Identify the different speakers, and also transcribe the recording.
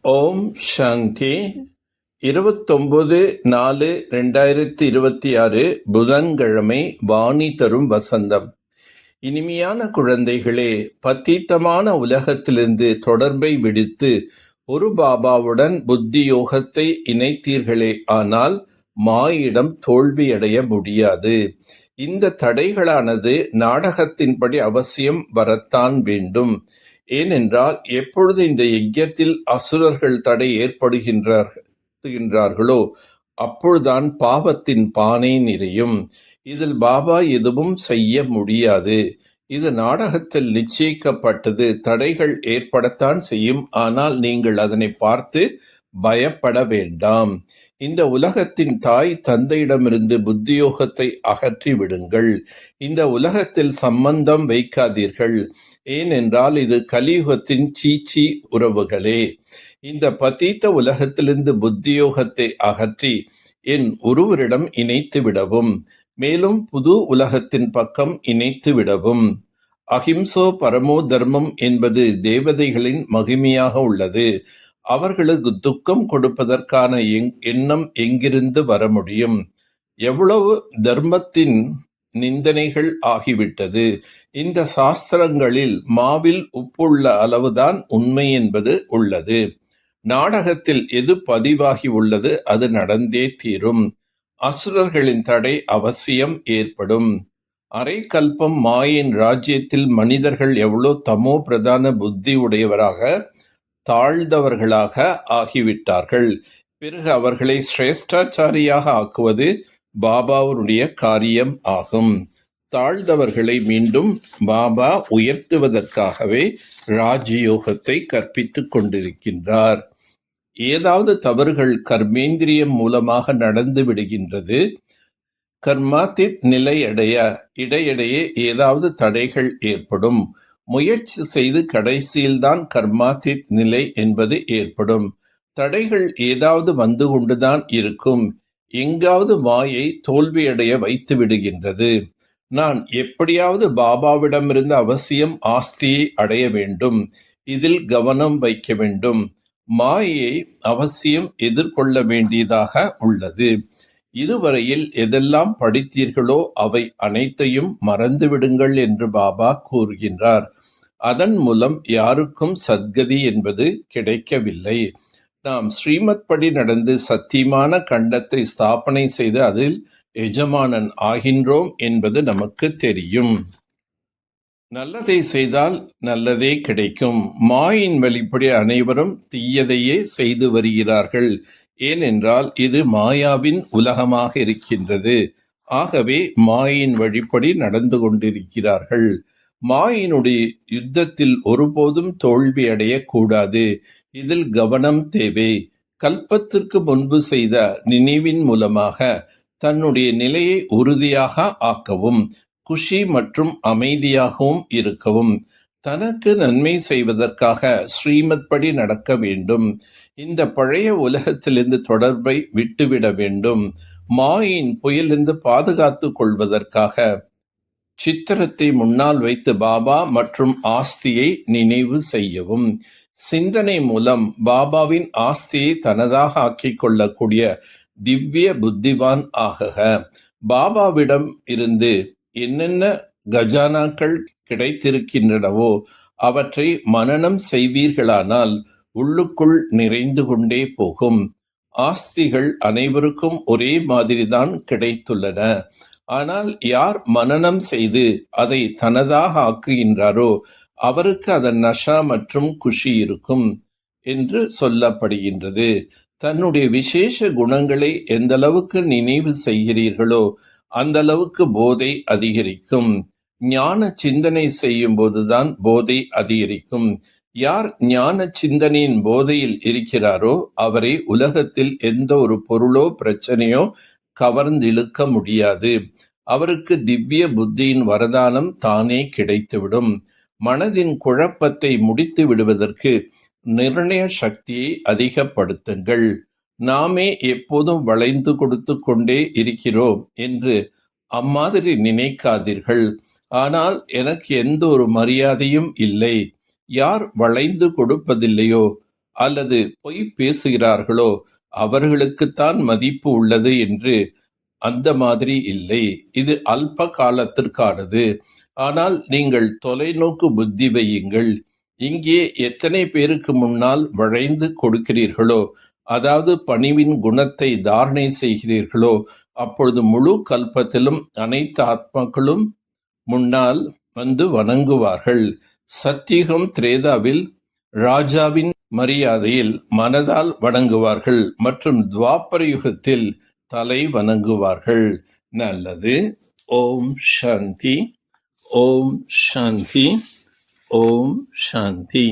Speaker 1: ஓம் சாந்தி. 29/4/2026 புதன்கிழமை. வாணி தரும் வசந்தம். இனிமையான குழந்தைகளே, பத்தீத்தமான உலகத்திலிருந்து தொடர்பை விடுத்து ஒரு பாபாவுடன் புத்தி யோகத்தை இணைத்தீர்களே ஆனால் மாயிடம் தோல்வியடைய முடியாது. இந்த தடைகளானது நாடகத்தின்படி அவசியம் வரத்தான் வேண்டும். ஏனென்றால் எப்பொழுது இந்த யஜ்யத்தில் அசுரர்கள் தடை ஏற்படுகின்றார்களோ அப்பொழுதுதான் பாவத்தின் பானை நிறையும். இதில் பாபா எதுவும் செய்ய முடியாது. இது நாடகத்தில் நிச்சயிக்கப்பட்டது. தடைகள் ஏற்படத்தான் செய்யும். ஆனால் நீங்கள் அதனை பார்த்து பயப்பட வேண்டாம். இந்த உலகத்தின் தாய் தந்தையிடமிருந்து புத்தியோகத்தை அகற்றி விடுங்கள். இந்த உலகத்தில் சம்பந்தம் வைக்காதீர்கள். ஏனென்றால் இது கலியுகத்தின் சீச்சி உறவுகளே. இந்த பதீத்த உலகத்திலிருந்து புத்தியோகத்தை அகற்றி என் ஒருவரிடம் இணைத்து விடவும், மேலும் புது உலகத்தின் பக்கம் இணைத்து விடவும். அஹிம்சோ பரமோ தர்மம் என்பது தேவதைகளின் மகிமையாக உள்ளது. அவர்களுக்கு துக்கம் கொடுப்பதற்கான எண்ணம் எங்கிருந்து வர முடியும்? எவ்வளவு தர்மத்தின் நிந்தனைகள் ஆகிவிட்டது. இந்த சாஸ்திரங்களில் மாவில் உப்புள்ள அளவுதான் உண்மை என்பது உள்ளது. நாடகத்தில் எது பதிவாகி உள்ளது அது நடந்தே தீரும். அசுரர்களின் தடை அவசியம் ஏற்படும். அரை கல்பம் மாயின் ராஜ்யத்தில் மனிதர்கள் எவ்வளோ தமோ பிரதான புத்தி உடையவராக தாழ்ந்தவர்களாக ஆகிவிட்டார்கள். பிறகு அவர்களை சிரேஷ்டாச்சாரியாக ஆக்குவது பாபாவுடைய காரியம் ஆகும். தாழ்ந்தவர்களை மீண்டும் பாபா உயர்த்துவதற்காகவே ராஜயோகத்தை கற்பித்துக் கொண்டிருக்கின்றார். ஏதாவது தவறுகள் கர்மேந்திரியம் மூலமாக நடந்து விடுகின்றது. கர்மாத்தித் நிலையடைய இடையிடையே ஏதாவது தடைகள் ஏற்படும். முயற்சி செய்து கடைசியில்தான் கர்மாத்தித் நிலை என்பது ஏற்படும். தடைகள் ஏதாவது வந்து கொண்டுதான் இருக்கும். எங்காவது மாயை தோல்வியடைய வைத்து விடுகின்றது. நான் எப்படியாவது பாபாவிடமிருந்து அவசியம் ஆஸ்தியை அடைய வேண்டும். இதில் கவனம் வைக்க வேண்டும். மாயை அவசியம் எதிர்கொள்ள வேண்டியதாக உள்ளது. இதுவரையில் எதெல்லாம் படித்தீர்களோ அவை அனைத்தையும் மறந்துவிடுங்கள் என்று பாபா கூறுகின்றார். அதன் மூலம் யாருக்கும் சத்கதி என்பது கிடைக்கவில்லை. நாம் ஸ்ரீமத் படி நடந்து சத்தியமான கண்டத்தை ஸ்தாபனை செய்து அதில் எஜமானன் ஆகின்றோம் என்பது நமக்கு தெரியும். நல்லதை செய்தால் நல்லதே கிடைக்கும். மாயின் வழிப்படி அனைவரும் தீயதையே செய்து வருகிறார்கள். ஏனென்றால் இது மாயாவின் உலகமாக இருக்கின்றது. ஆகவே மாயின் வழிப்படி நடந்து கொண்டிருக்கிறார்கள். மாயினுடைய யுத்தத்தில் ஒருபோதும் தோல்வி அடையக்கூடாது. இதில் கவனம் தேவை. கல்பத்திற்கு முன்பு செய்த நினைவின் மூலமாக தன்னுடைய நிலையை உறுதியாக ஆக்கவும், குஷி மற்றும் அமைதியாகவும் இருக்கவும், தனக்கு நன்மை செய்வதற்காக ஸ்ரீமத் படி நடக்க வேண்டும். இந்த பழைய உலகத்திலிருந்து தொடர்பை விட்டுவிட வேண்டும். மாயின் புயலிருந்து பாதுகாத்து கொள்வதற்காக சித்திரத்தை முன்னால் வைத்து பாபா மற்றும் ஆஸ்தியை நினைவு செய்யவும். சிந்தனை மூலம் பாபாவின் ஆஸ்தியை தனதாக ஆக்கிக் கொள்ளக்கூடிய திவ்ய புத்திவான் ஆகுக. பாபாவிடம் இருந்து என்னென்ன கஜானாக்கள் கிடைத்திருக்கின்றனவோ அவற்றை மனனம் செய்வீர்களானால் உள்ளுக்குள் நிறைந்து கொண்டே போகும். ஆஸ்திகள் அனைவருக்கும் ஒரே மாதிரிதான் கிடைத்துள்ளன. ஆனால் யார் மனனம் செய்து அதை தனதாக ஆக்குகின்றாரோ அவருக்கு அதன் நஷா மற்றும் குஷி இருக்கும் என்று சொல்லப்படுகின்றது. தன்னுடைய விசேஷ குணங்களை எந்த அளவுக்கு நினைவு செய்கிறீர்களோ அந்த அளவுக்கு போதை அதிகரிக்கும். ஞான சிந்தனை செய்யும் போதுதான் போதை அதிகரிக்கும். யார் ஞான சிந்தனையின் போதையில் இருக்கிறாரோ அவரை உலகத்தில் எந்த ஒரு பொருளோ பிரச்சனையோ கவர்ந்திழுக்க முடியாது. அவருக்கு திவ்ய புத்தியின் வரதானம் தானே கிடைத்துவிடும். மனதின் குழப்பத்தை முடித்து விடுவதற்கு நிர்ணய சக்தியை அதிகப்படுத்துங்கள். நாமே எப்போதும் வளைந்து கொடுத்து கொண்டே இருக்கிறோம் என்று அம்மாதிரி நினைக்காதீர்கள். ஆனால் எனக்கு எந்த ஒரு மரியாதையும் இல்லை. யார் வளைந்து கொடுப்பதில்லையோ அல்லது பொய் பேசுகிறார்களோ அவர்களுக்குத்தான் மதிப்பு உள்ளது என்று அந்த மாதிரி இல்லை. இது அல்ப காலத்திற்கானது. ஆனால் நீங்கள் தொலைநோக்கு புத்தி வையுங்கள். இங்கே எத்தனை பேருக்கு முன்னால் வளைந்து கொடுக்கிறீர்களோ, அதாவது பணிவின் குணத்தை தாரணை செய்கிறீர்களோ, அப்பொழுது முழு கல்பத்திலும் அனைத்து ஆத்மாக்களும் முன்னால் வந்து வணங்குவார்கள். சத்தியுகம் திரேதாவில் ராஜாவின் மரியாதையில் மனதால் வணங்குவார்கள் மற்றும் துவாபர யுகத்தில் தலை வணங்குவார்கள். நல்லது. ஓம் சாந்தி. ஓம் சாந்தி. ஓம் சாந்தி.